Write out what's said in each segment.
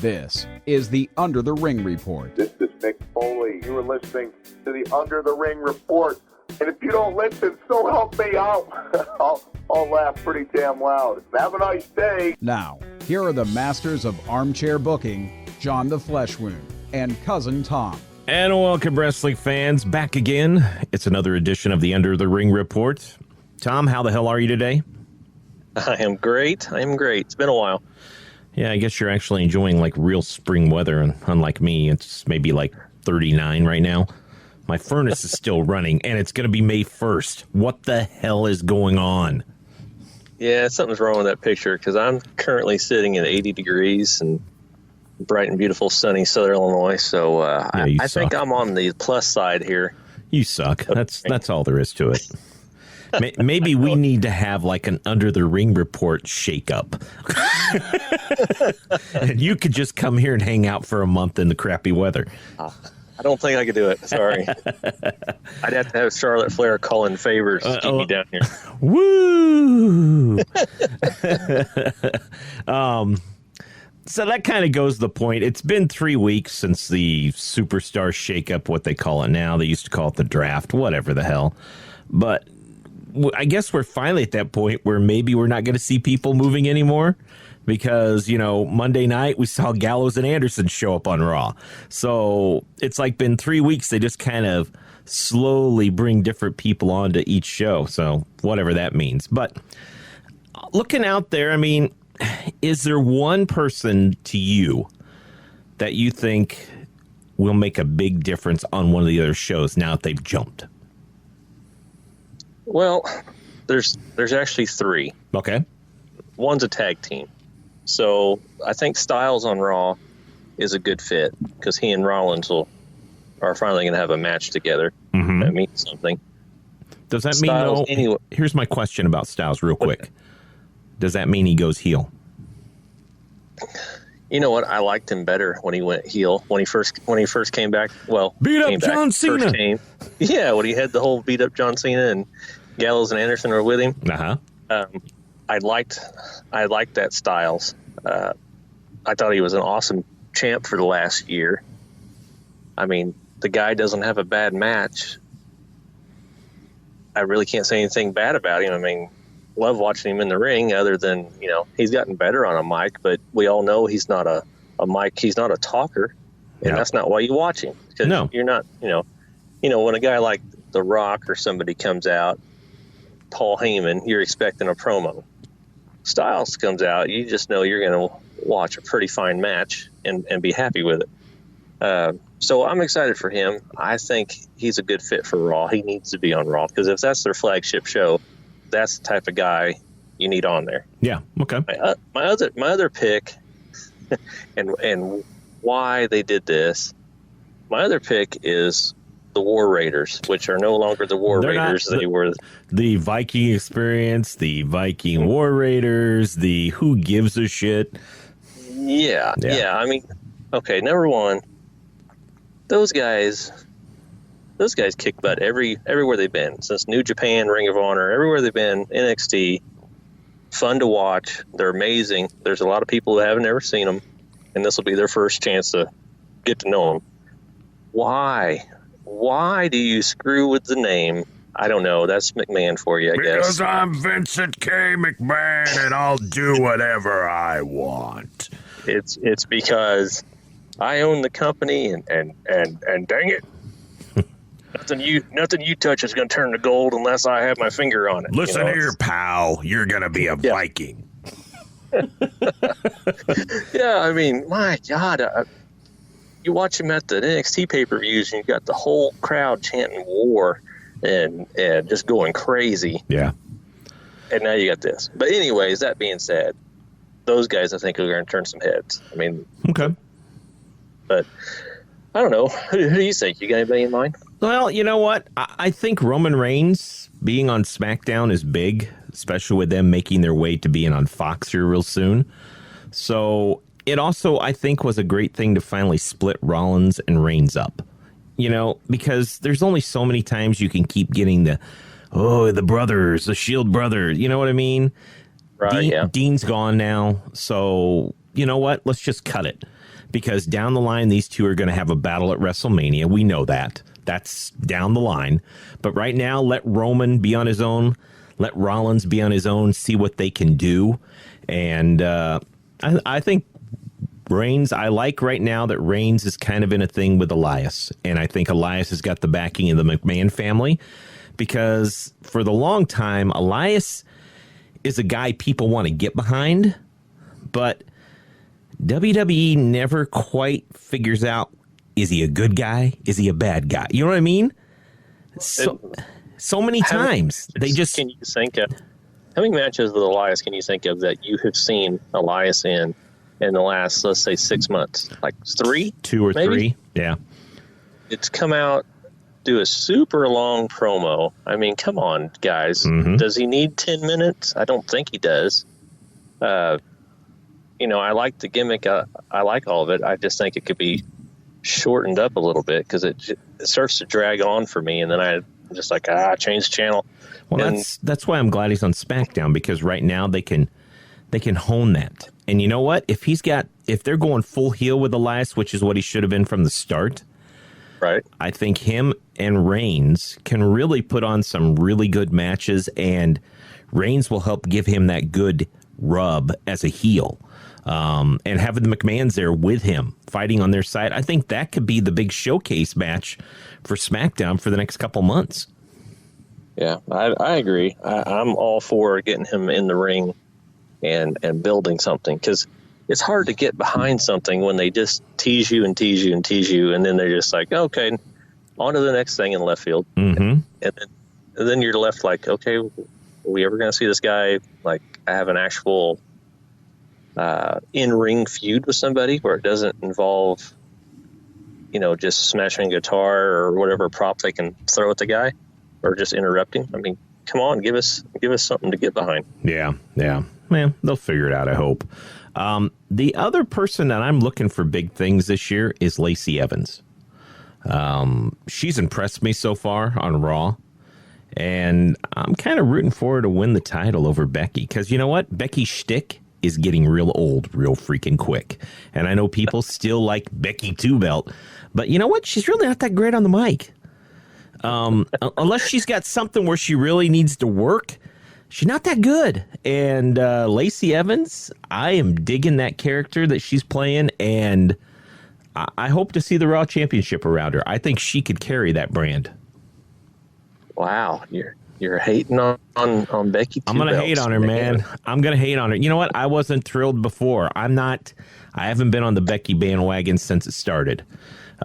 This is the Under the Ring Report. This is Mick Foley. You are listening to the Under the Ring Report. And if you don't listen, so help me out. I'll laugh pretty damn loud. Have a nice day. Now, here are the masters of armchair booking, John the Flesh Wound and Cousin Tom. And welcome, wrestling fans, back again. It's another edition of the Under the Ring Report. Tom, how the hell are you today? I am great. It's been a while. Yeah, I guess you're actually enjoying like real spring weather, and unlike me, it's maybe like 39 right now. My furnace is still running, and it's going to be May 1st. What the hell is going on? Yeah, something's wrong with that picture because I'm currently sitting at 80 degrees and bright and beautiful sunny Southern Illinois. So I think I'm on the plus side here. You suck. That's all there is to it. Maybe we need to have like an Under the Ring Report shakeup. And you could just come here and hang out for a month in the crappy weather. I don't think I could do it. Sorry. I'd have to have Charlotte Flair call in favors to keep me down here. Woo! So that kind of goes to the point. It's been 3 weeks since the Superstar Shakeup, what they call it now. They used to call it the draft, whatever the hell. But I guess we're finally at that point where maybe we're not going to see people moving anymore. Because, you know, Monday night we saw Gallows and Anderson show up on Raw. So it's like been 3 weeks. They just kind of slowly bring different people onto each show. So whatever that means. But looking out there, I mean, is there one person to you that you think will make a big difference on one of the other shows now that they've jumped? Well, there's actually three. Okay. One's a tag team. So I think Styles on Raw is a good fit because he and Rollins are finally going to have a match together. Mm-hmm. That means something. Does that mean, anyway, here's my question about Styles real quick. Does that mean he goes heel? You know what? I liked him better when he went heel. When he first came back. Well, beat up John Cena. Yeah, when he had the whole beat up John Cena and Gallows and Anderson were with him. Uh-huh. I liked that Styles. I thought he was an awesome champ for the last year. I mean, the guy doesn't have a bad match. I really can't say anything bad about him. I mean, love watching him in the ring other than, you know, he's gotten better on a mic, but we all know he's not a mic. He's not a talker, and that's not why you watch him. Because you're not, you know, when a guy like The Rock or somebody comes out, Paul Heyman, you're expecting a promo. Styles comes out, you just know you're going to watch a pretty fine match and be happy with it. So I'm excited for him. I think he's a good fit for Raw. He needs to be on Raw because if that's their flagship show, that's the type of guy you need on there. Yeah. Okay. My other pick, and why they did this. My other pick is the War Raiders, which are no longer the War Raiders. They were the Viking Experience, the Viking War Raiders, the Who Gives a Shit. Yeah. I mean, okay, number one, those guys kick butt everywhere they've been since New Japan, Ring of Honor, everywhere they've been. NXT, fun to watch. They're amazing. There's a lot of people that haven't ever seen them, and this will be their first chance to get to know them. Why do you screw with the name? I don't know. That's McMahon for you, I guess. Because I'm Vincent K. McMahon, and I'll do whatever I want. It's because I own the company, and dang it, nothing you touch is going to turn to gold unless I have my finger on it. Listen here, pal. You're going to be a Viking. Yeah, I mean, my God. You watch him at the NXT pay-per-views, and you got the whole crowd chanting war and just going crazy. Yeah. And now you got this. But anyways, that being said, those guys I think are going to turn some heads. I mean, okay. But I don't know. Who do you think? You got anybody in mind? Well, you know what? I think Roman Reigns being on SmackDown is big, especially with them making their way to being on Fox here real soon. So it also, I think, was a great thing to finally split Rollins and Reigns up. You know, because there's only so many times you can keep getting the brothers, the Shield brothers. You know what I mean? Right, Dean's gone now. So, you know what? Let's just cut it. because down the line, these two are going to have a battle at WrestleMania. We know that. That's down the line. But right now, let Roman be on his own. Let Rollins be on his own, see what they can do. And I think Reigns, I like right now that Reigns is kind of in a thing with Elias. And I think Elias has got the backing of the McMahon family, because for the long time, Elias is a guy people want to get behind, but WWE never quite figures out, is he a good guy? Is he a bad guy? You know what I mean? So many times they just... Can you think of, how many matches with Elias can you think of that you have seen Elias in the last, let's say, 6 months? Like 3? 2 or maybe? 3, yeah. It's come out, do a super long promo. I mean, come on, guys. Mm-hmm. Does he need 10 minutes? I don't think he does. I like the gimmick. I like all of it. I just think it could be shortened up a little bit, because it starts to drag on for me, and then I'm just like, change the channel. Well, and that's why I'm glad he's on SmackDown, because right now they can hone that. And you know what? If they're going full heel with Elias, which is what he should have been from the start, right? I think him and Reigns can really put on some really good matches, and Reigns will help give him that good rub as a heel. And having the McMahons there with him, fighting on their side, I think that could be the big showcase match for SmackDown for the next couple months. Yeah, I agree. I'm all for getting him in the ring and building something, because it's hard to get behind something when they just tease you and tease you and tease you, and then they're just like, okay, on to the next thing in left field. Mm-hmm. And then you're left like, okay, are we ever going to see this guy like have an actual in-ring feud with somebody where it doesn't involve, just smashing a guitar or whatever prop they can throw at the guy, or just interrupting? I mean, come on, give us something to get behind. Yeah. Man, they'll figure it out, I hope. The other person that I'm looking for big things this year is Lacey Evans. She's impressed me so far on Raw, and I'm kind of rooting for her to win the title over Becky, because you know what? Becky's shtick is getting real old real freaking quick. And I know people still like Becky Two-Belt, but you know what? She's really not that great on the mic. Unless she's got something where she really needs to work, she's not that good. And Lacey Evans, I am digging that character that she's playing, and I hope to see the Raw Championship around her. I think she could carry that brand. Wow, you're hating on Becky. I'm gonna hate on her, man. I'm gonna hate on her. You know what? I wasn't thrilled before. I haven't been on the Becky bandwagon since it started.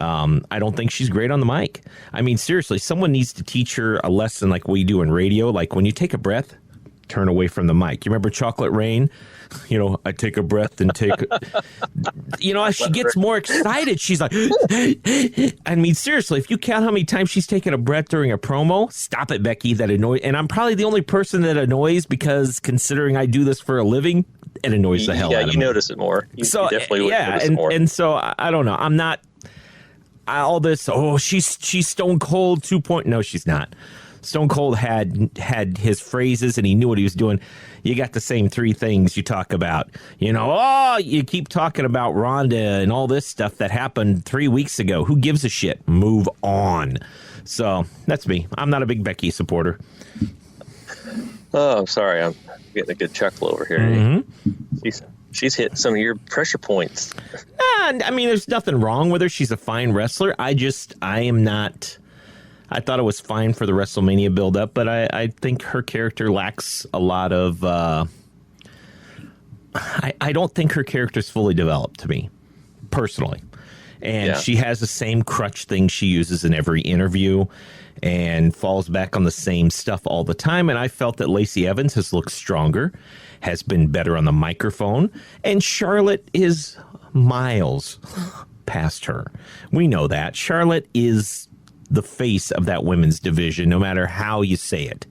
I don't think she's great on the mic. I mean, seriously, someone needs to teach her a lesson like we do in radio. Like when you take a breath, turn away from the mic. You remember Chocolate Rain? I take a breath and take... as she gets more excited, she's like... I mean, seriously, if you count how many times she's taken a breath during a promo, stop it, Becky. That annoys... And I'm probably the only person that annoys, because considering I do this for a living, it annoys the hell out of me. Yeah, you notice it more. You definitely would notice it more. And so, I don't know. I'm not... all this, she's Stone Cold 2.0. No, she's not. Stone Cold had his phrases, and he knew what he was doing. You got the same 3 things you talk about. You keep talking about Ronda and all this stuff that happened 3 weeks ago. Who gives a shit? Move on. So that's me. I'm not a big Becky supporter. Oh, I'm sorry. I'm getting a good chuckle over here. Mm-hmm. She's hit some of your pressure points. I mean, there's nothing wrong with her. She's a fine wrestler. I am not... I thought it was fine for the WrestleMania build-up, but I think her character lacks a lot of... I don't think her character's fully developed to me, personally. And she has the same crutch thing she uses in every interview and falls back on the same stuff all the time. And I felt that Lacey Evans has looked stronger, has been better on the microphone, and Charlotte is miles past her. We know that. Charlotte is the face of that women's division, no matter how you say it.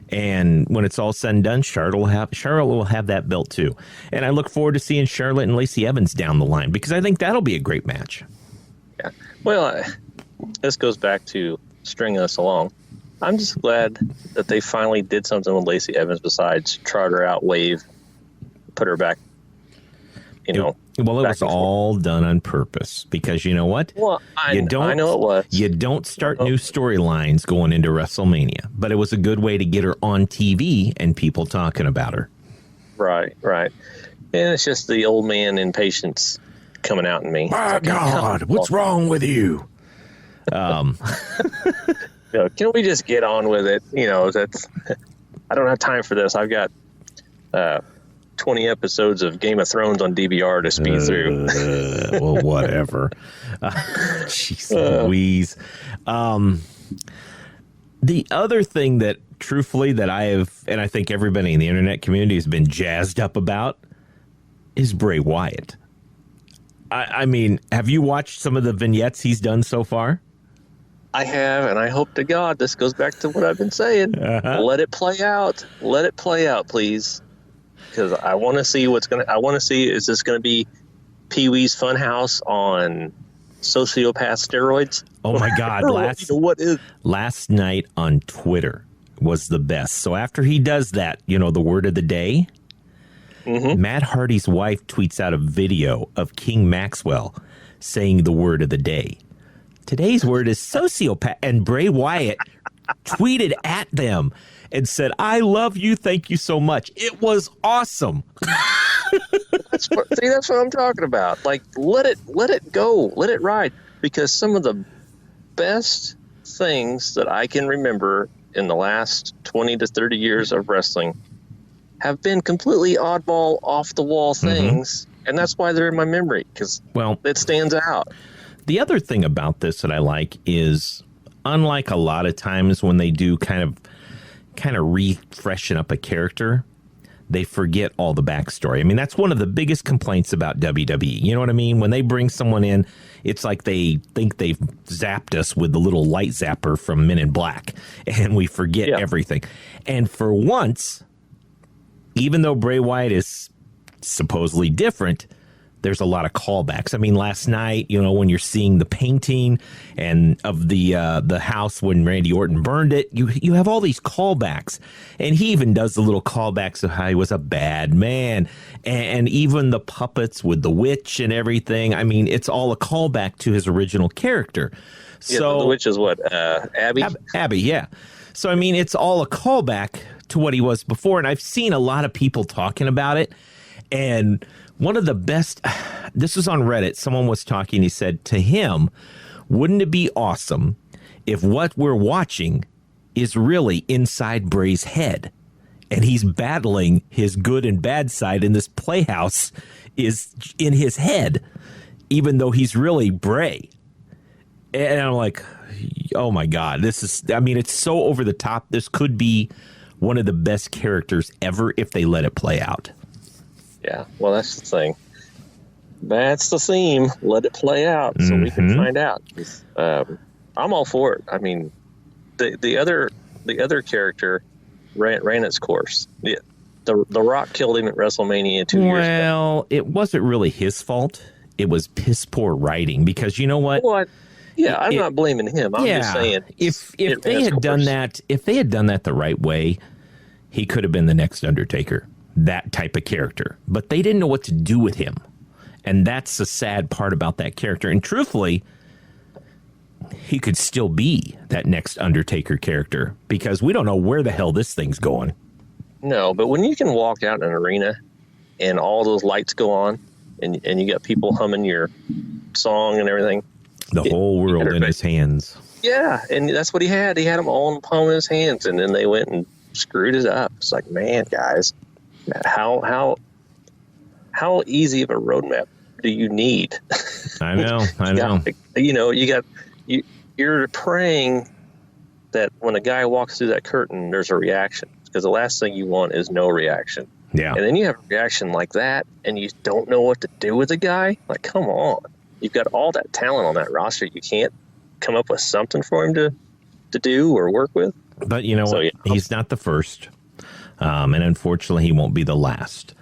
And when it's all said and done, Charlotte will have that belt too. And I look forward to seeing Charlotte and Lacey Evans down the line, because I think that'll be a great match. Yeah. Well, this goes back to stringing us along. I'm just glad that they finally did something with Lacey Evans besides trot her out, wave, put her back you know. Well, it was all done on purpose because you know what? Well, I know it was. You don't start new storylines going into WrestleMania, but it was a good way to get her on TV and people talking about her. Right. And it's just the old man impatience coming out in me. My God, what's wrong with you? Can we just get on with it? You know, I don't have time for this. I've got 20 episodes of Game of Thrones on DVR to speed through. Well, whatever. Jeez Louise. The other thing that, truthfully, that I have, and I think everybody in the internet community has been jazzed up about, is Bray Wyatt. I mean, have you watched some of the vignettes he's done so far? I have, and I hope to God this goes back to what I've been saying. Let it play out. Let it play out, please. Because I want to see is this going to be Pee-wee's Funhouse on sociopath steroids? Oh my God. Last night on Twitter was the best. So after he does that, the word of the day, Matt Hardy's wife tweets out a video of King Maxwell saying the word of the day. Today's word is sociopath. And Bray Wyatt tweeted at them and said, I love you. Thank you so much. It was awesome. That's what I'm talking about. Like, let it go. Let it ride. Because some of the best things that I can remember in the last 20 to 30 years of wrestling have been completely oddball, off-the-wall things. And that's why they're in my memory, because it stands out. The other thing about this that I like is, unlike a lot of times when they do kind of refreshen up a character, they forget all the backstory. I mean, that's one of the biggest complaints about WWE. You know what I mean? When they bring someone in, it's like they think they've zapped us with the little light zapper from Men in Black, and we forget everything. And for once, even though Bray Wyatt is supposedly different, there's a lot of callbacks. I mean, last night, when you're seeing the painting and of the house when Randy Orton burned it, you have all these callbacks. And he even does the little callbacks of how he was a bad man. And even the puppets with the witch and everything. I mean, it's all a callback to his original character. So the witch is what? Abby? Abby, yeah. So, I mean, it's all a callback to what he was before. And I've seen a lot of people talking about it. And one of the best, this was on Reddit, someone was talking, he said, to him, wouldn't it be awesome if what we're watching is really inside Bray's head and he's battling his good and bad side in this playhouse is in his head, even though he's really Bray. And I'm like, oh my God, it's so over the top. This could be one of the best characters ever if they let it play out. Yeah, well, that's the thing. That's the theme. Let it play out so we can find out. I'm all for it. I mean, the other character ran its course. The Rock killed him at WrestleMania 2 years ago. Well, it wasn't really his fault. It was piss poor writing because you know what? Yeah, I'm not blaming him. I'm just saying if they had done that the right way, he could have been the next Undertaker. That type of character, but they didn't know what to do with him, and that's the sad part about that character. And truthfully, he could still be that next Undertaker character because we don't know where the hell this thing's going. No, but when you can walk out in an arena and all those lights go on and you got people humming your song and everything, the whole world in his hands. Yeah, and that's what he had. He had them all in the palm of his hands, and then they went and screwed it up. It's like, man, guys. How easy of a roadmap do you need? I know. You're praying that when a guy walks through that curtain, there's a reaction, because the last thing you want is no reaction. Yeah. And then you have a reaction like that, and you don't know what to do with the guy. Like, come on, you've got all that talent on that roster. You can't come up with something for him to do or work with. But you know what? Yeah. He's not the first. And unfortunately, he won't be the last.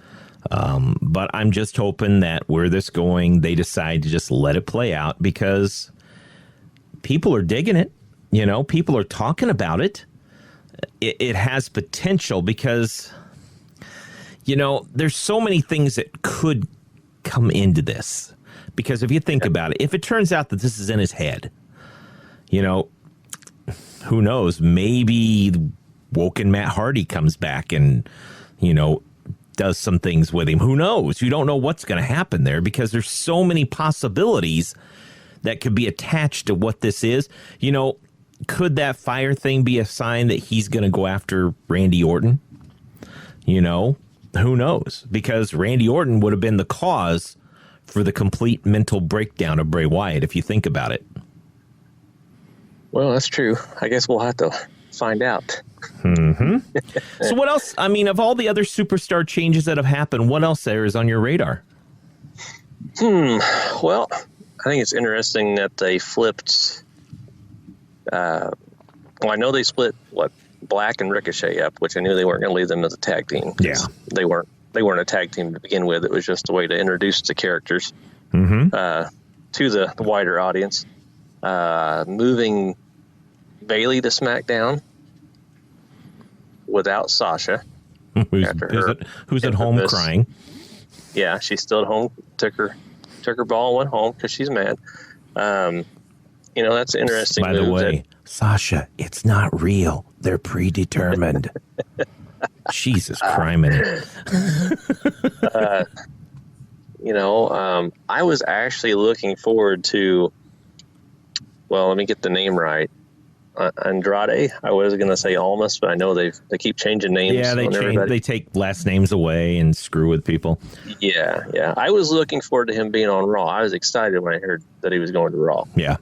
But I'm just hoping that where this going, they decide to just let it play out because people are digging it. People are talking about it. It has potential because, there's so many things that could come into this? Because if you think about it, if it turns out that this is in his head, you know, who knows? Maybe Woken Matt Hardy comes back and, you know, does some things with him. Who knows? You don't know what's going to happen there because there's so many possibilities that could be attached to what this is. You know, could that fire thing be a sign that he's going to go after Randy Orton? You know, who knows? Because Randy Orton would have been the cause for the complete mental breakdown of Bray Wyatt, if you think about it. Well, that's true. I guess we'll have to find out. Mm-hmm. So what else? I mean, of all the other superstar changes that have happened, what else there is on your radar? Well, I think it's interesting that they flipped. Well, I know they split Black and Ricochet up, which I knew they weren't going to leave them as a tag team. Yeah, they weren't a tag team to begin with. It was just a way to introduce the characters to the wider audience. Moving Bayley to SmackDown without Sasha. Who's at home crying. Yeah, she's still at home. Took her ball and went home because she's mad. You know, that's interesting. By the way, Sasha, it's not real. They're predetermined. Jesus Christ. You know, I was actually looking forward to, well, let me get the name right. Andrade. I was going to say Almas, but I know they keep changing names. Yeah, they take last names away and screw with people. Yeah. I was looking forward to him being on Raw. I was excited when I heard that he was going to Raw. Yeah.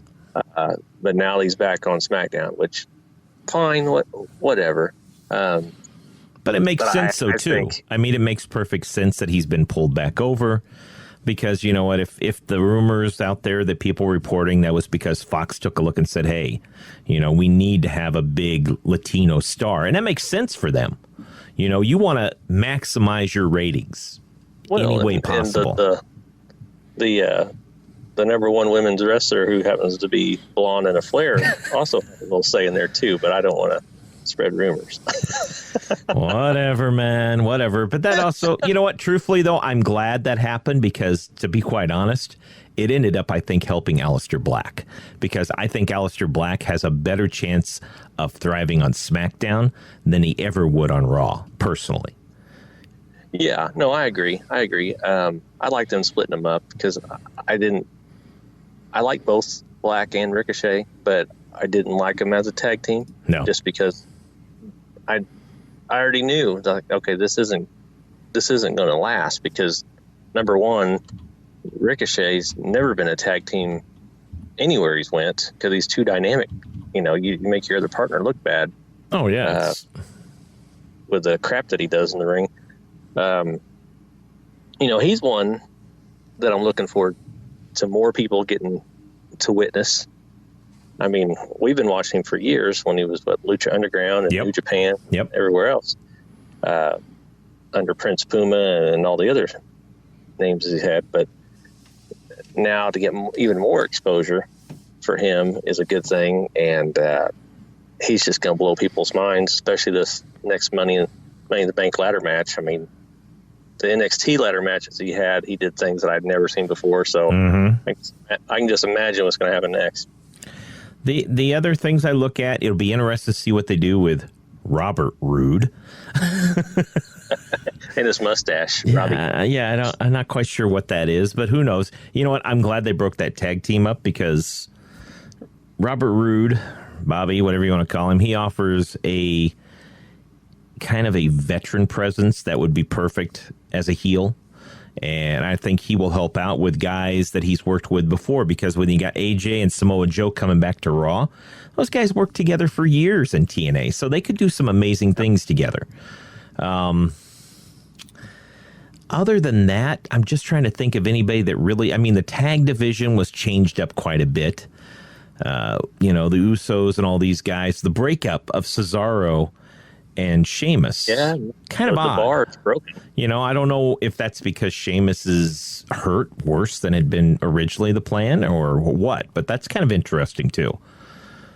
But now he's back on SmackDown, which, fine, whatever. But it makes sense, too. I mean, it makes perfect sense that he's been pulled back over. Because, you know what, if the rumors out there that people were reporting, that was because Fox took a look and said, hey, you know, we need to have a big Latino star. And that makes sense for them. You know, you want to maximize your ratings any way possible. And the number one women's wrestler who happens to be blonde and a flare also has a little say in there, too. But I don't want to spread rumors. Whatever, man, whatever. But that also, you know what, truthfully, though, I'm glad that happened because, to be quite honest, it ended up, I think, helping Aleister Black because I think Aleister Black has a better chance of thriving on SmackDown than he ever would on Raw, personally. Yeah, no, I agree. I like them splitting them up because I like both Black and Ricochet, but I didn't like them as a tag team. No. Just because I already knew, like, okay, this isn't going to last because, number one, Ricochet's never been a tag team anywhere he's went because he's too dynamic. You know, you make your other partner look bad. Oh, yeah. With the crap that he does in the ring. You know, he's one that I'm looking forward to more people getting to witness. I mean, we've been watching him for years when he was Lucha Underground and New Japan, everywhere else, under Prince Puma and all the other names he's had. But now to get even more exposure for him is a good thing, and he's just going to blow people's minds, especially this next Money in the Bank ladder match. I mean, the NXT ladder matches he did things that I'd never seen before. So I can just imagine what's going to happen next. The other things I look at, it'll be interesting to see what they do with Robert Roode. And his mustache. I'm not quite sure what that is, but who knows? You know what? I'm glad they broke that tag team up because Robert Roode, Bobby, whatever you want to call him, he offers a kind of a veteran presence that would be perfect as a heel. And I think he will help out with guys that he's worked with before because when you got AJ and Samoa Joe coming back to Raw, those guys worked together for years in TNA, so they could do some amazing things together. Other than that, I'm just trying to think of anybody that really, I mean, the tag division was changed up quite a bit. You know, the Usos and all these guys, the breakup of Cesaro and Sheamus. Yeah, kind of odd. The bar is broken. You know, I don't know if that's because Sheamus is hurt worse than had been originally the plan or what, but that's kind of interesting too.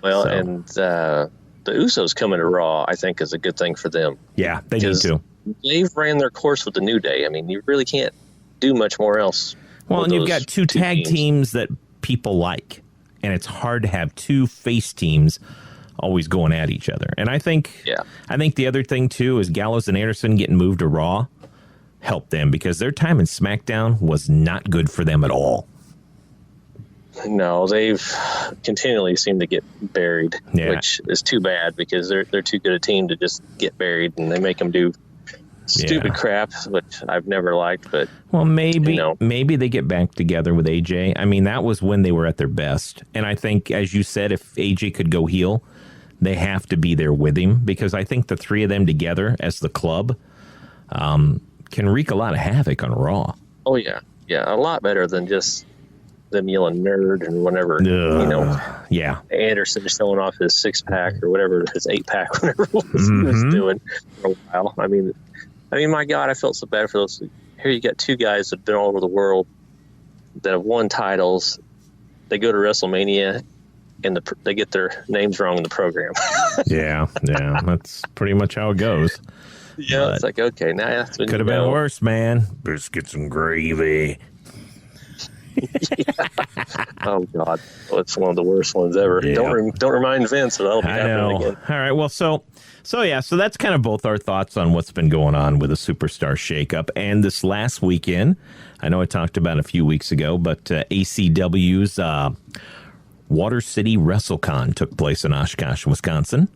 Well, and the Usos coming to Raw, I think, is a good thing for them. Yeah, they need to. They've ran their course with the New Day. I mean, you really can't do much more else. Well, and you've got two tag teams. teams that people like, and it's hard to have two face teams always going at each other. And I think the other thing too is Gallows and Anderson getting moved to Raw helped them, because their time in SmackDown was not good for them at all. No, they've continually seemed to get buried, which is too bad, because they're too good a team to just get buried, and they make them do stupid crap, which I've never liked. But maybe they get back together with AJ. I mean, that was when they were at their best, and I think, as you said, if AJ could go heel, they have to be there with him, because I think the three of them together as the club can wreak a lot of havoc on Raw. Oh yeah, a lot better than just them yelling nerd and whatever. Anderson showing off his 6-pack or whatever, his 8-pack, whatever it was he was doing for a while. I mean, my God, I felt so bad for those. Here you got two guys that have been all over the world that have won titles. They go to WrestleMania and they get their names wrong in the program. yeah, that's pretty much how it goes. Yeah, but it's like, okay, now that's when could have been worse, man. Biscuits and gravy. Oh God, it's one of the worst ones ever. Yeah. Don't remind Vince that that'll be happening again. All right, well, so that's kind of both our thoughts on what's been going on with the Superstar shakeup. And this last weekend, I know I talked about it a few weeks ago, but ACW's WaterCity WrestleCon took place in Oshkosh, Wisconsin.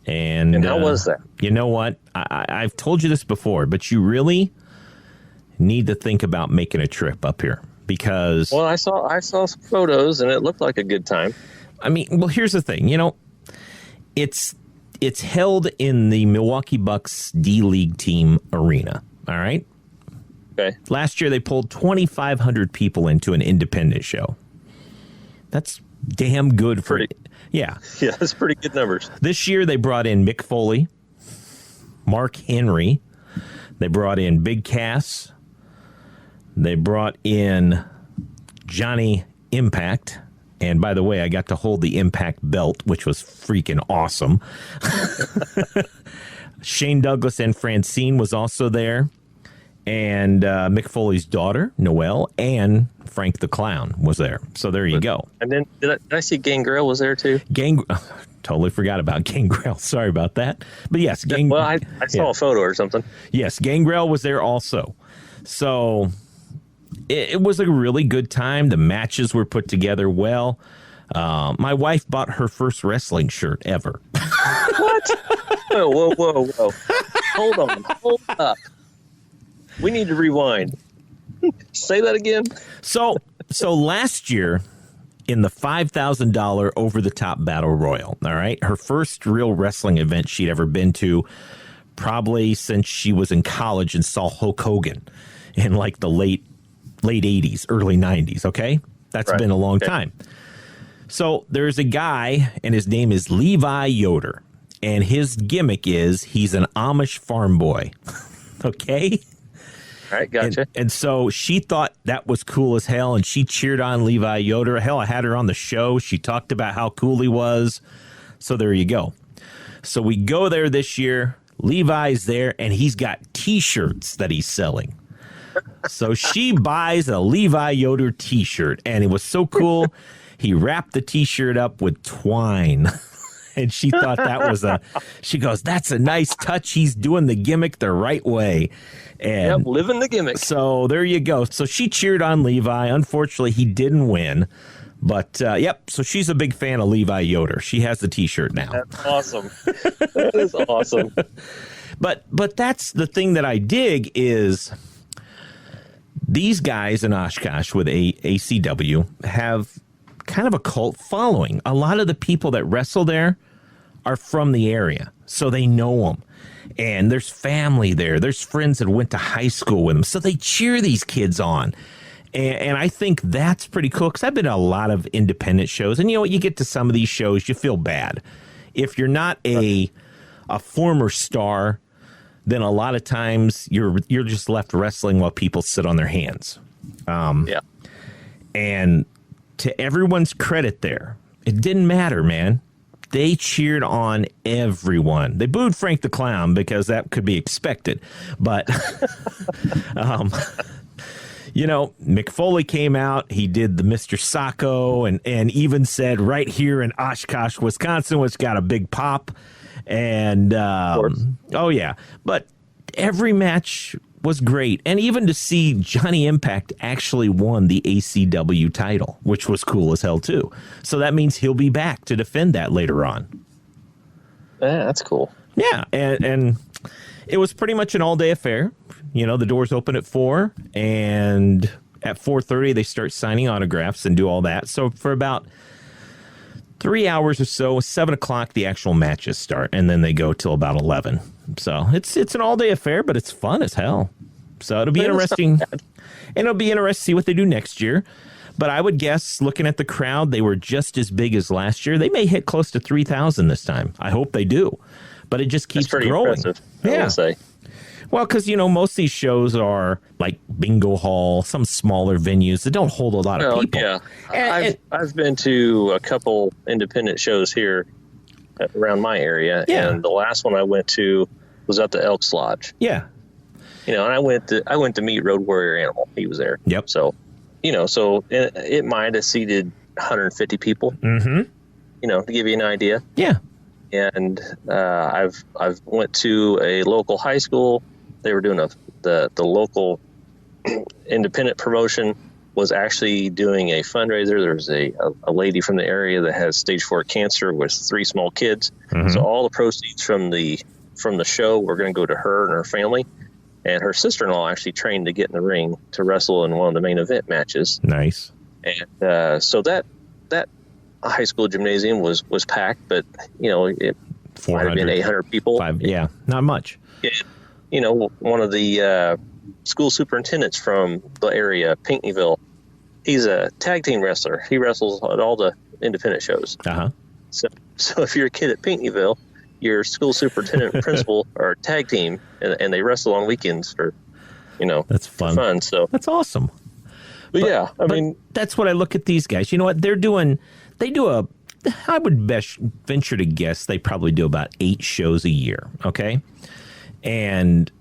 And how was that? You know what? I've told you this before, but you really need to think about making a trip up here, because... Well, I saw some photos, and it looked like a good time. I mean, well, here's the thing. You know, it's held in the Milwaukee Bucks D-League team arena, all right? Okay. Last year, they pulled 2,500 people into an independent show. That's damn good for... Yeah, that's pretty good numbers. This year, they brought in Mick Foley, Mark Henry. They brought in Big Cass. They brought in Johnny Impact. And by the way, I got to hold the Impact belt, which was freaking awesome. Shane Douglas and Francine was also there. And Mick Foley's daughter, Noelle, and Frank the Clown was there. So there you go. And then did I see Gangrel was there too? Totally forgot about Gangrel. Sorry about that. But yes, Well, I saw a photo or something. Yes, Gangrel was there also. So it was a really good time. The matches were put together well. My wife bought her first wrestling shirt ever. What? Whoa. Hold up. We need to rewind. Say that again. So last year, in the $5,000 over-the-top battle royal, all right, her first real wrestling event she'd ever been to, probably since she was in college and saw Hulk Hogan in like the late 80s, early 90s, okay? That's been a long time. So there's a guy, and his name is Levi Yoder, and his gimmick is he's an Amish farm boy, okay? All right, gotcha. And so she thought that was cool as hell, and she cheered on Levi Yoder. Hell, I had her on the show. She talked about how cool he was. So there you go. So we go there this year. Levi's there, and he's got T-shirts that he's selling. So she buys a Levi Yoder T-shirt, and it was so cool. He wrapped the T-shirt up with twine. And she thought that was she goes, that's a nice touch. He's doing the gimmick the right way. And living the gimmick. So there you go. So she cheered on Levi. Unfortunately, he didn't win. But, so she's a big fan of Levi Yoder. She has the T-shirt now. That's awesome. That is awesome. But that's the thing that I dig is these guys in Oshkosh with ACW have kind of a cult following. A lot of the people that wrestle there are from the area, so they know them. And there's family there. There's friends that went to high school with them, so they cheer these kids on. And I think that's pretty cool, because I've been to a lot of independent shows, and you know what? You get to some of these shows, you feel bad. If you're not a former star, then a lot of times you're just left wrestling while people sit on their hands. And to everyone's credit there, it didn't matter, man. They cheered on everyone. They booed Frank the Clown because that could be expected. But, Mick Foley came out. He did the Mr. Sacco and even said right here in Oshkosh, Wisconsin, which got a big pop. And, oh, yeah. But every match was great. And even to see Johnny Impact actually won the ACW title, which was cool as hell, too. So that means he'll be back to defend that later on. Yeah, that's cool. Yeah, and it was pretty much an all-day affair. The doors open at 4, and at 4:30 they start signing autographs and do all that. So for about 3 hours or so, 7 o'clock, the actual matches start, and then they go till about 11. So it's an all-day affair, but it's fun as hell. So it'll be interesting, and it'll be interesting to see what they do next year. But I would guess, looking at the crowd, they were just as big as last year. They may hit close to 3,000 this time. I hope they do. But it just keeps growing. Impressive, I will say. Well, because, most of these shows are like Bingo Hall, some smaller venues that don't hold a lot of people. Yeah, I've been to a couple independent shows here around my area, and the last one I went to was at the Elks Lodge. Yeah. And I went to meet Road Warrior Animal. He was there. Yep. So, so it might have seated 150 people. Mm-hmm. To give you an idea. Yeah. And I've went to a local high school. They were doing the local independent promotion was actually doing a fundraiser. There's a lady from the area that has stage 4 cancer with 3 small kids. Mm-hmm. So all the proceeds from the show were going to go to her and her family. And her sister-in-law actually trained to get in the ring to wrestle in one of the main event matches. Nice. And so that high school gymnasium was packed, but it might have been 800 people. Yeah, not much. One of the school superintendents from the area, Pinckneyville, he's a tag team wrestler. He wrestles at all the independent shows. Uh-huh. So if you're a kid at Pinckneyville, your school superintendent and principal are a tag team, and they wrestle on weekends for, that's fun. For fun. So that's awesome. But I mean, that's what I look at these guys. You know what they're doing? I would venture to guess they probably do about 8 shows a year. Okay. And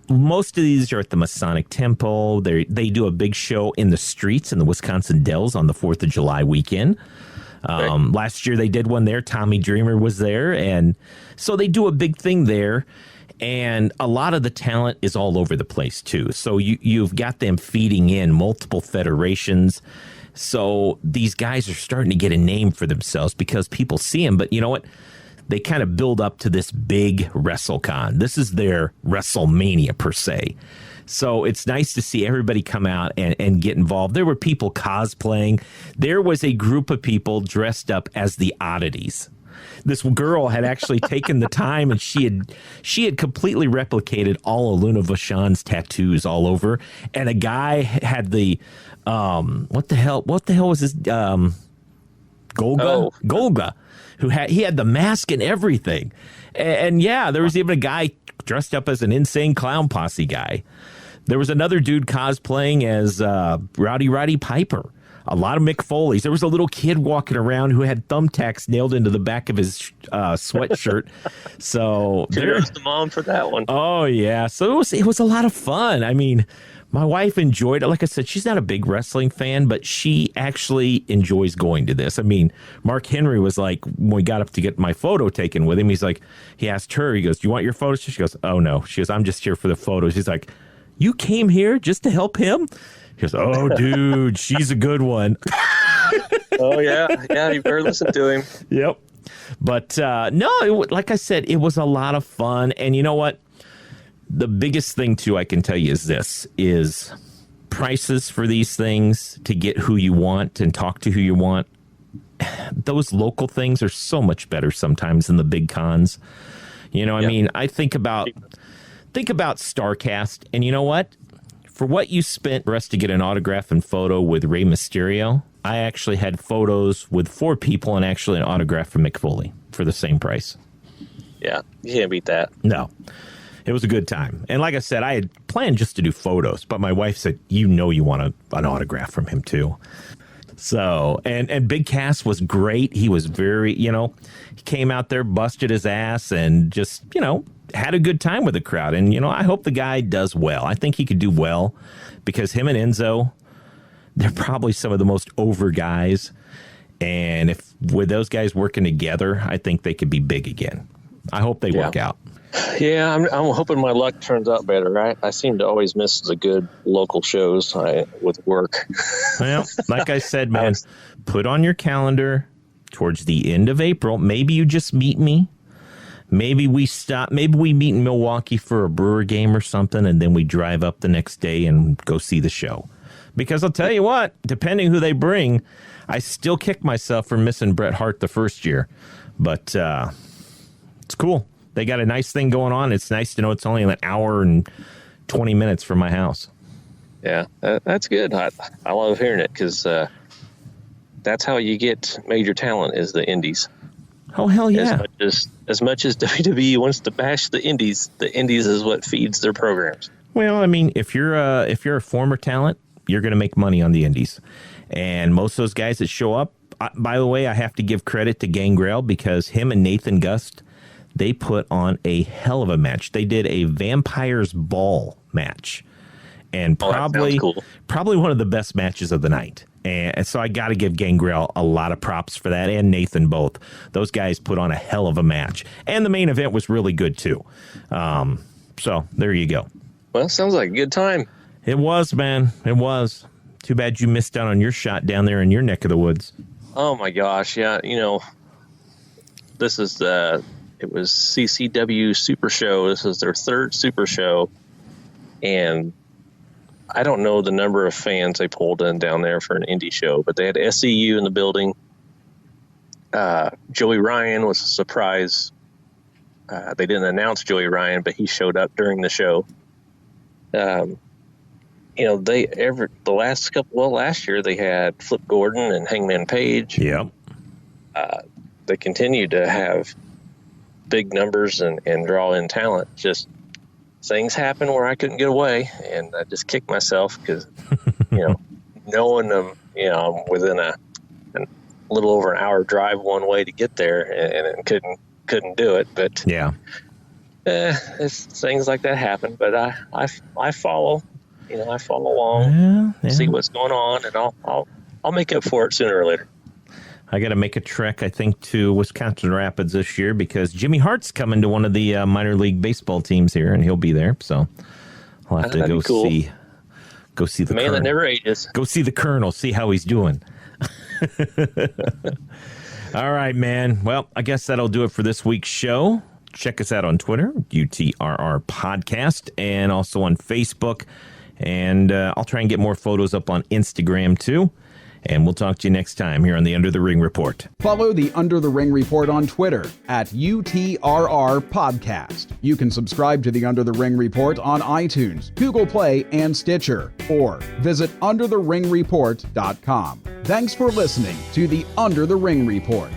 most of these are at the Masonic Temple. They do a big show in the streets in the Wisconsin Dells on the 4th of July weekend. Last year they did one there. Tommy Dreamer was there. And so they do a big thing there. And a lot of the talent is all over the place, too. So you've got them feeding in multiple federations. So these guys are starting to get a name for themselves because people see them. But you know what? They kind of build up to this big WrestleCon. This is their WrestleMania, per se. So it's nice to see everybody come out and get involved. There were people cosplaying. There was a group of people dressed up as the Oddities. This girl had actually taken the time, and she had completely replicated all of Luna Vachon's tattoos all over. And a guy had the what the hell was his Golga? Oh. Golga, he had the mask and everything. And yeah, there was even a guy dressed up as an Insane Clown Posse guy. There was another dude cosplaying as Rowdy Piper. A lot of Mick Foley's. There was a little kid walking around who had thumbtacks nailed into the back of his sweatshirt. So there's the mom for that one. Oh yeah. So it was a lot of fun. I mean, my wife enjoyed it. Like I said, she's not a big wrestling fan, but she actually enjoys going to this. I mean, Mark Henry was like, when we got up to get my photo taken with him, he asked her, he goes, "Do you want your photos?" She goes, "Oh no." She goes, "I'm just here for the photos." He's like, "You came here just to help him?" He goes, "Oh, dude, she's a good one." Oh, yeah, you better listen to him. Yep. But like I said, it was a lot of fun. And you know what? The biggest thing, too, I can tell you is prices for these things to get who you want and talk to who you want. Those local things are so much better sometimes than the big cons. I mean, I think about StarCast, and you know what? For what you spent for us to get an autograph and photo with Rey Mysterio, I actually had photos with 4 people and actually an autograph from Mick Foley for the same price. Yeah, you can't beat that. No. It was a good time. And like I said, I had planned just to do photos, but my wife said, you want an autograph from him too. So, and Big Cass was great. He was very, he came out there, busted his ass, and just, had a good time with the crowd. And, I hope the guy does well. I think he could do well because him and Enzo, they're probably some of the most over guys. And if with those guys working together, I think they could be big again. I hope they work out. Yeah, I'm hoping my luck turns out better. I seem to always miss the good local shows with work. Well, like I said, man, put on your calendar towards the end of April. Maybe you just meet me. Maybe we stop. Maybe we meet in Milwaukee for a Brewer game or something, and then we drive up the next day and go see the show. Because I'll tell you what, depending who they bring, I still kick myself for missing Bret Hart the first year. But it's cool. They got a nice thing going on. It's nice to know it's only an hour and 20 minutes from my house. Yeah, that's good. I love hearing it because that's how you get major talent is the indies. Oh, hell yeah. As much as WWE wants to bash the indies is what feeds their programs. Well, I mean, if you're a former talent, you're going to make money on the indies. And most of those guys that show up, by the way, I have to give credit to Gangrel because him and Nathan Gust, they put on a hell of a match. They did a Vampires Ball match. And probably one of the best matches of the night. And so I got to give Gangrel a lot of props for that, and Nathan both. Those guys put on a hell of a match. And the main event was really good, too. So there you go. Well, sounds like a good time. It was, man. It was. Too bad you missed out on your shot down there in your neck of the woods. Oh, my gosh. Yeah, this is it was CCW Super Show. This is their third Super Show. And I don't know the number of fans they pulled in down there for an indie show, but they had SCU in the building. Joey Ryan was a surprise. They didn't announce Joey Ryan, but he showed up during the show. Last year they had Flip Gordon and Hangman Page. Yeah. They continued to have big numbers and draw in talent. Just things happen where I couldn't get away, and I just kicked myself because, knowing them, I'm within a little over an hour drive one way to get there, and couldn't do it. But yeah, things like that happen. But I follow, I follow along, see what's going on, and I'll make up for it sooner or later. I got to make a trek, I think, to Wisconsin Rapids this year because Jimmy Hart's coming to one of the minor league baseball teams here, and he'll be there. So I'll have to go see the man that never ages. Go see the Colonel, see how he's doing. All right, man. Well, I guess that'll do it for this week's show. Check us out on Twitter, UTRR Podcast, and also on Facebook. And I'll try and get more photos up on Instagram, too. And we'll talk to you next time here on the Under the Ring Report. Follow the Under the Ring Report on Twitter at UTRR Podcast. You can subscribe to the Under the Ring Report on iTunes, Google Play, and Stitcher, or visit undertheringreport.com. Thanks for listening to the Under the Ring Report.